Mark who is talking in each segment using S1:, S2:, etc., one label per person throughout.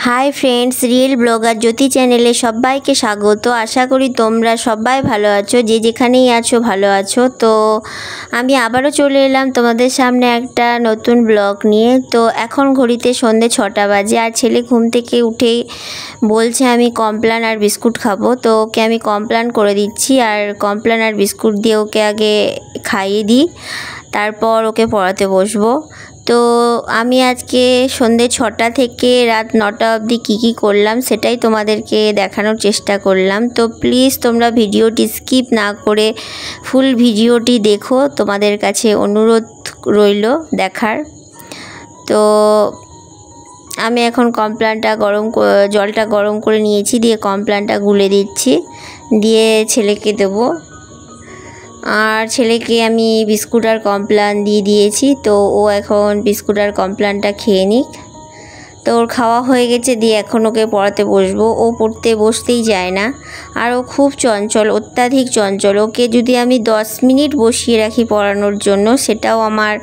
S1: Hi friends, real blogger জ্যোতি চ্যানেলে সবাইকে স্বাগত। আশা করি তোমরা সবাই ভালো আছো, যে যেখানেই আছো ভালো আছো। তো আমি আবারও চলে এলাম তোমাদের সামনে একটা নতুন ব্লগ নিয়ে। তো এখন ঘড়িতে সন্ধ্যে 6টা বাজে, আর ছেলে ঘুম থেকে উঠেই বলছে আমি কমপ্লান আর বিস্কুট খাবো। তো ওকে আমি কমপ্লান করে দিচ্ছি, আর কমপ্লান আর বিস্কুট দিয়ে ওকে আগে খাইয়ে দিই, তারপর ওকে পড়াতে বসবো। তো আমি আজকে সন্ধ্যে 6টা থেকে রাত 9টা অবধি কী করলাম সেটাই তোমাদেরকে দেখানোর চেষ্টা করলাম। তো প্লিজ তোমরা ভিডিওটি স্কিপ না করে ফুল ভিডিওটি দেখো, তোমাদের কাছে অনুরোধ রইল দেখার। তো আমি এখন কমপ্লানটা জলটা গরম করে নিয়েছি, দিয়ে কমপ্লানটা গুলে দিচ্ছি, দিয়ে ছেলেকে দেবো। আর ছেলেকে আমি বিস্কুট আর কমপ্লান দিয়ে দিয়েছি। তো ও এখন বিস্কুট আর কমপ্লানটা খেয়ে নিক। তো ওর খাওয়া হয়ে গেছে, দিয়ে এখন ওকে পড়াতে বসবো। ও পড়তে বসতেই যায় না, আর ও খুব চঞ্চল, অত্যাধিক চঞ্চল। ওকে যদি আমি 10 মিনিট বসিয়ে রাখি পড়ানোর জন্য, সেটাও আমার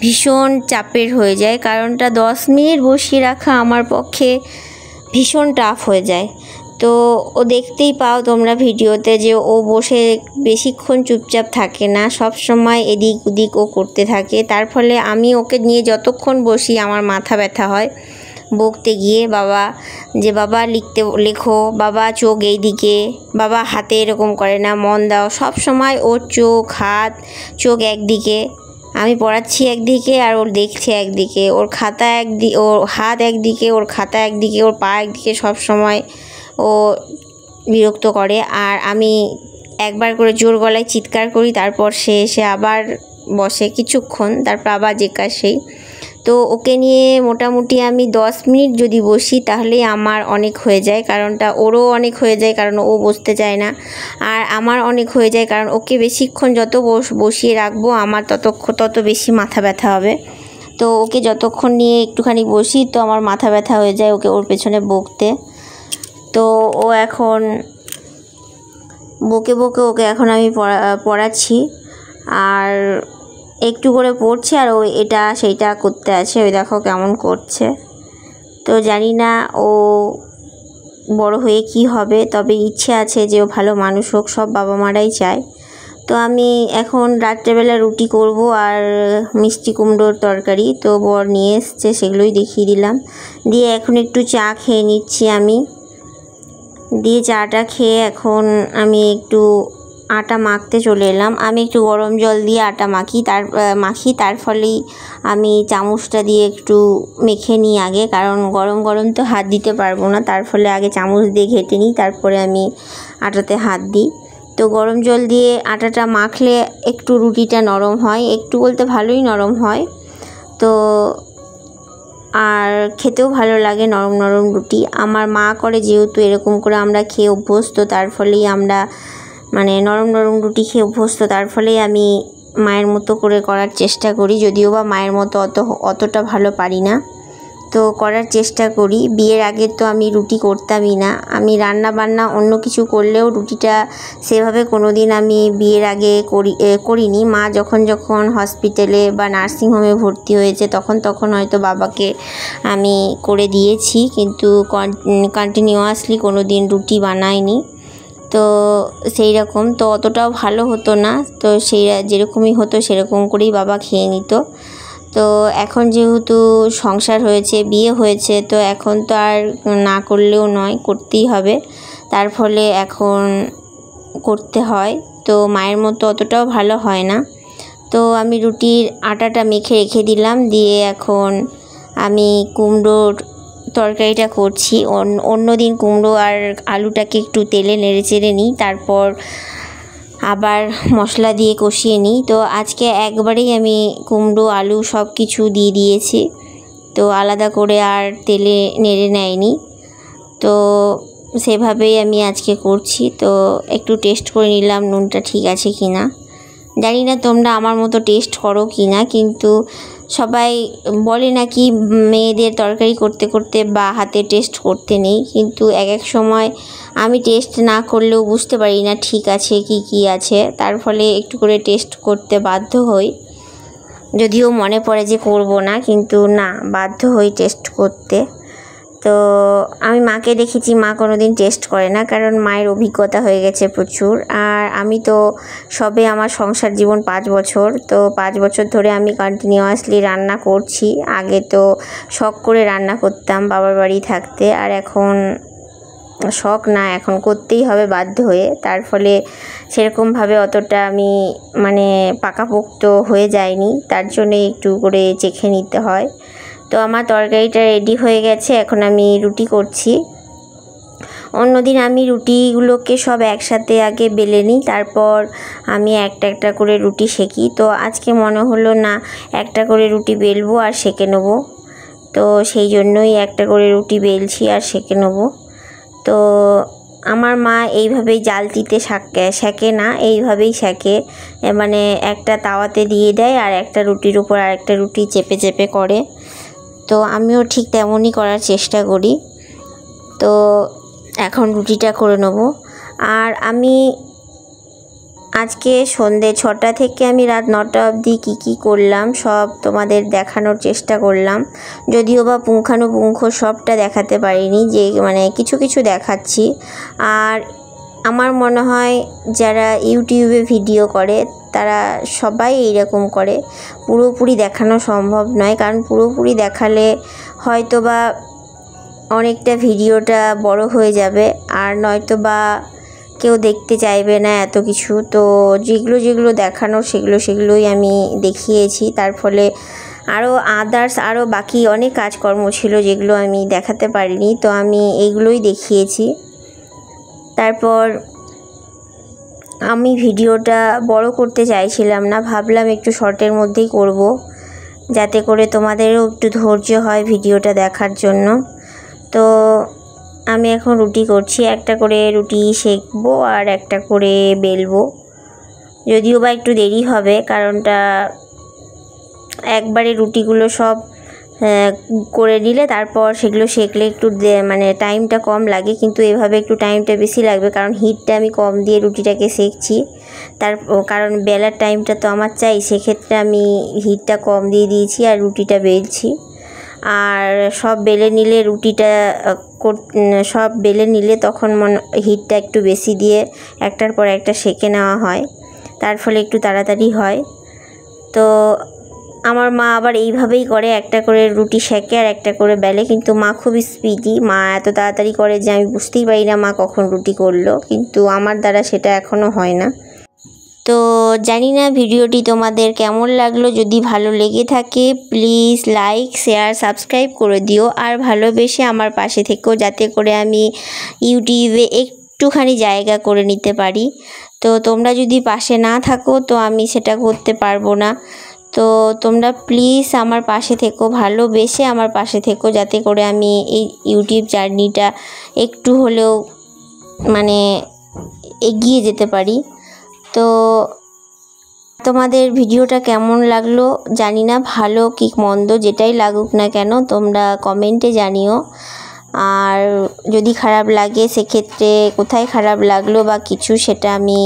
S1: ভীষণ চাপের হয়ে যায়। কারণটা 10 মিনিট বসিয়ে রাখা আমার পক্ষে ভীষণ টাফ হয়ে যায়। তো ও দেখতেই পাও তোমরা ভিডিওতে যে ও বসে বেশিক্ষণ চুপচাপ থাকে না, সব সময় এদিক ওদিক ও করতে থাকে। তার ফলে আমি ওকে নিয়ে যতক্ষণ বসি আমার মাথা ব্যথা হয় বকতে গিয়ে। বাবা লেখো, বাবা চোখ এই দিকে, বাবা হাতে এরকম করে না, মন দাও। সব সময় ওর চোখ একদিকে, আমি পড়াচ্ছি একদিকে আর ওর দেখছে একদিকে, ওর খাতা একদিকে, ওর হাত একদিকে, ওর খাতা একদিকে, ওর পা একদিকে। সব সময় ও বিরক্ত করে, আর আমি একবার করে জোর গলায় চিৎকার করি, তারপর সে এসে আবার বসে কিছুক্ষণ, তারপর আবার যেকার সেই। তো ওকে নিয়ে মোটামুটি আমি 10 মিনিট যদি বসি তাহলেই আমার অনেক হয়ে যায়। কারণটা ওরও অনেক হয়ে যায়, কারণ ও বসতে চায় না। আর আমার অনেক হয়ে যায়, কারণ ওকে বেশিক্ষণ যত বসিয়ে রাখবো আমার তত বেশি মাথা ব্যথা হবে। তো ওকে যতক্ষণ নিয়ে একটুখানি বসি তো আমার মাথা ব্যথা হয়ে যায় ওর পেছনে বকতে। তো ও এখন বকে ওকে এখন আমি পড়াচ্ছি, আর একটু করে পড়ছে, আর ও এটা সেইটা করতে আছে। ওই দেখো কেমন করছে। তো জানি না ও বড় হয়ে কি হবে, তবে ইচ্ছে আছে যে ও ভালো মানুষ হোক, সব বাবা মারাই চায়। তো আমি এখন রাত্রেবেলা রুটি করব আর মিষ্টি কুমড়োর তরকারি। তো বর নিয়ে এসছে, সেগুলোই দেখিয়ে দিলাম। দিয়ে এখন একটু চা খেয়ে নিচ্ছি আমি। দিয়ে চাটা খেয়ে এখন আমি একটু আটা মাখতে চলে এলাম। আমি একটু গরম জল দিয়ে আটা মাখি, তার ফলেই আমি চামচটা দিয়ে একটু মেখে নিই আগে, কারণ গরম তো হাত দিতে পারবো না। তার ফলে আগে চামচ দিয়ে ঘেঁটে নিই, তারপরে আমি আটাতে হাত দিই। তো গরম জল দিয়ে আটাটা মাখলে একটু রুটিটা নরম হয়, একটু বলতে ভালোই নরম হয়। তো আর খেতেও ভালো লাগে নরম রুটি। আমার মা করে, যেহেতু এরকম করে আমরা খেয়ে অভ্যস্ত, তার ফলেই আমরা নরম রুটি খেয়ে অভ্যস্ত। তার ফলেই আমি মায়ের মতো করে করার চেষ্টা করি, যদিও বা মায়ের মতো অতটা ভালো পারি না, তো করার চেষ্টা করি। বিয়ের আগে তো আমি রুটি করতামই না। আমি রান্না বান্না অন্য কিছু করলেও রুটিটা সেভাবে কোনো দিন আমি বিয়ের আগে করিনি। মা যখন হসপিটালে বা নার্সিংহোমে ভর্তি হয়েছে তখন হয়তো বাবাকে আমি করে দিয়েছি, কিন্তু কন্টিনিউয়াসলি কোনো দিন রুটি বানাইনি। তো সেই রকম তো অতটাও ভালো হতো না, তো যেরকমই হতো সেরকম করেই বাবা খেয়ে নিত। তো এখন যেহেতু সংসার হয়েছে, বিয়ে হয়েছে, তো এখন তো আর না করলেও নয়, করতেই হবে। তার ফলে এখন করতে হয়। তো মায়ের মতো অতটাও ভালো হয় না। তো আমি রুটির আটাটা মেখে রেখে দিলাম, দিয়ে এখন আমি কুমড়োর তরকারিটা করছি। অন্য দিন কুমড়ো আর আলুটাকে একটু তেলে নেড়ে চেড়ে নিই, তারপর আবার মশলা দিয়ে কষিয়ে নিই। তো আজকে একবারেই আমি কুমড়ো আলু সব কিছু দিয়ে দিয়েছি, তো আলাদা করে আর তেলে নেড়ে নেয়নি। তো সেভাবেই আমি আজকে করছি। তো একটু টেস্ট করে নিলাম নুনটা ঠিক আছে কি না। জানি না তোমরা আমার মতো টেস্ট করো কি না, কিন্তু সবাই বলে নাকি মেয়েদের তরকারি করতে বা হাতে টেস্ট করতে নেই, কিন্তু এক সময় আমি টেস্ট না করলেও বুঝতে পারি না ঠিক আছে কি আছে। তার ফলে একটু করে টেস্ট করতে বাধ্য হই, যদিও মনে পড়ে যে করব না, কিন্তু না, বাধ্য হই টেস্ট করতে। তো আমি মাকে দেখেছি, মা কোনো দিন টেস্ট করে না, কারণ মায়ের অভিজ্ঞতা হয়ে গেছে প্রচুর। আর আমি তো সবে আমার সংসার জীবন 5 বছর, তো 5 বছর ধরে আমি কন্টিনিউয়াসলি রান্না করছি। আগে তো শখ করে রান্না করতাম বাবার বাড়ি থাকতে, আর এখন শখ না, এখন করতেই হবে বাধ্য হয়ে। তার ফলে সেরকমভাবে অতটা আমি মানে পাকাপোক্ত হয়ে যায়নি, তার জন্যে একটু করে চেখে নিতে হয়। তো আমার তরকারিটা রেডি হয়ে গেছে, এখন আমি রুটি করছি। অন্যদিন আমি রুটিগুলোকে সব একসাথে আগে বেলে নিই, তারপর আমি একটা একটা করে রুটি সেঁকি। তো আজকে মনে হলো না, একটা করে রুটি বেলবো আর সেঁকে নেবো, তো সেই জন্যই একটা করে রুটি বেলছি আর সেঁকে নেবো। তো আমার মা এইভাবেই জালতিতে সেঁকে না, এইভাবেই সেঁকে, মানে একটা তাওয়াতে দিয়ে দেয় আর একটা রুটির উপর আর একটা রুটি চেপে চেপে করে। তো আমিও ঠিক তেমনই করার চেষ্টা করি। তো এখন রুটিটা করে নেব। আর আমি আজকে সন্ধ্যে 6টা থেকে আমি রাত 9টা অবধি কী করলাম সব তোমাদের দেখানোর চেষ্টা করলাম, যদিও বা পুঙ্খানুপুঙ্খ সবটা দেখাতে পারিনি, যে মানে কিছু কিছু দেখাচ্ছি। আর আমার মনে হয় যারা ইউটিউবে ভিডিও করে তারা সবাই এইরকম করে, পুরোপুরি দেখানো সম্ভব নয়, কারণ পুরোপুরি দেখালে হয়তো বা অনেকটা ভিডিওটা বড় হয়ে যাবে, আর নয়তো বা কেউ দেখতে চাইবে না এত কিছু। তো যেগুলো দেখানো সেগুলোই আমি দেখিয়েছি। তার ফলে আরও বাকি অনেক কাজকর্ম ছিল যেগুলো আমি দেখাতে পারিনি, তো আমি এইগুলোই দেখিয়েছি। তারপর আমি ভিডিওটা বড় করতে চাইছিলাম না, ভাবলাম একটু শর্টের মধ্যেই করব, যাতে করে তোমাদেরও একটু ধৈর্য হয় ভিডিওটা দেখার জন্য। তো আমি এখন রুটি করছি, একটা করে রুটি সেঁকবো আর একটা করে বেলবো, যদিও বা একটু দেরি হবে, কারণটা একবারে রুটিগুলো সব করে নিলে তারপর সেগুলো সেঁকলে একটু মানে টাইমটা কম লাগে, কিন্তু এভাবে একটু টাইমটা বেশি লাগবে, কারণ হিটটা আমি কম দিয়ে রুটিটাকে সেঁকছি। কারণ বেলার টাইমটা তো আমার চাই, সেক্ষেত্রে আমি হিটটা কম দিয়ে দিয়েছি আর রুটিটা বেলছি। আর সব বেলে নিলে তখন হিটটা একটু বেশি দিয়ে একটার পর একটা সেঁকে নেওয়া হয়, তার ফলে একটু তাড়াতাড়ি হয়। তো আমার মা আবার এইভাবেই করে, একটা করে রুটি সেঁকে আর একটা করে বেলে, কিন্তু মা খুবই স্পিডি, মা এত তাড়াতাড়ি করে যে আমি বুঝতেই পারি না মা কখন রুটি করলো, কিন্তু আমার দ্বারা সেটা এখনও হয় না। তো জানি না ভিডিওটি তোমাদের কেমন লাগলো, যদি ভালো লেগে থাকে প্লিজ লাইক শেয়ার সাবস্ক্রাইব করে দিও, আর ভালোবেসে আমার পাশে থেকো, যাতে করে আমি ইউটিউবে একটুখানি জায়গা করে নিতে পারি। তো তোমরা যদি পাশে না থাকো তো আমি সেটা করতে পারবো না। তো তোমরা প্লিজ আমার পাশে থেকো, ভালোবেসে আমার পাশে থেকো, যাতে করে আমি এই ইউটিউব জার্নিটা একটু হলেও মানে এগিয়ে যেতে পারি। তো তোমাদের ভিডিওটা কেমন লাগলো জানি না, ভালো কি মন্দ যেটাই লাগুক না কেন তোমরা কমেন্টে জানিও। আর যদি খারাপ লাগে সেক্ষেত্রে কোথায় খারাপ লাগলো বা কিছু, সেটা আমি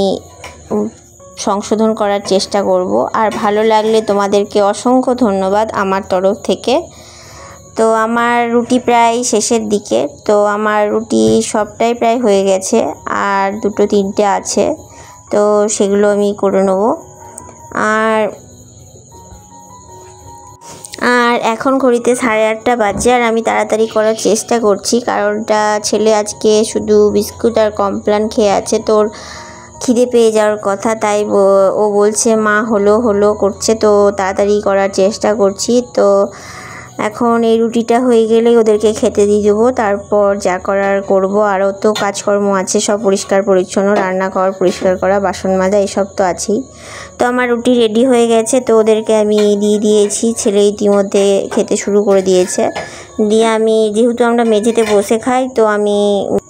S1: সংশোধন করার চেষ্টা করব। আর ভালো লাগলে তোমাদেরকে অসংখ্য ধন্যবাদ আমার তরফ থেকে। তো আমার রুটি প্রায় শেষের দিকে, তো আমার রুটি সবটাই প্রায় হয়ে গেছে, আর 2-3টে আছে, তো সেগুলো আমি করে নেব। আর এখন ঘড়িতে 8:30 বাজে, আর আমি তাড়াতাড়ি করার চেষ্টা করছি, কারণটা ছেলে আজকে শুধু বিস্কুট আর কমপ্লান খেয়ে আছে, তোর খিদে পেয়ে যাওয়ার কথা, তাই ও বলছে মা হলো করছে, তো তাড়াতাড়ি করার চেষ্টা করছি। তো এখন এই রুটিটা হয়ে গেলেই ওদেরকে খেতে দিয়ে দেবো, তারপর যা করার করব। আরও তো কাজকর্ম আছে, সব পরিষ্কার পরিচ্ছন্ন, রান্না করা, পরিষ্কার করা, বাসন মাজা, এসব তো আছেই। তো আমার রুটি রেডি হয়ে গেছে, তো ওদেরকে আমি দিয়ে দিয়েছি, ছেলে ইতিমধ্যে খেতে শুরু করে দিয়েছে। দিয়ে আমি যেহেতু আমরা মেঝেতে বসে খাই,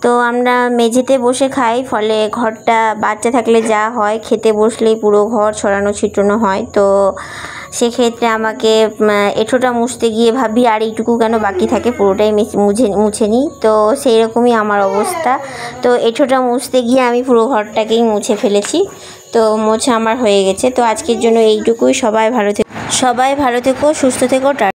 S1: তো আমরা মেঝেতে বসে খাই, ফলে ঘরটা বাচ্চা থাকলে যা হয়, খেতে বসলেই পুরো ঘর ছড়ানো ছিটানো হয়। তো সেক্ষেত্রে আমাকে এঁঠোটা মুছতে গিয়ে ভাবি আর এইটুকু কেন বাকি থাকে, পুরোটাই মুছে নিই। তো সেই রকমই আমার অবস্থা, তো এঁঠোটা মুছতে গিয়ে আমি পুরো ঘরটাকেই মুছে ফেলেছি, তো মোছা আমার হয়ে গেছে। তো আজকের জন্য এইটুকুই। সবাই ভালো থেকো, সুস্থ থেকো।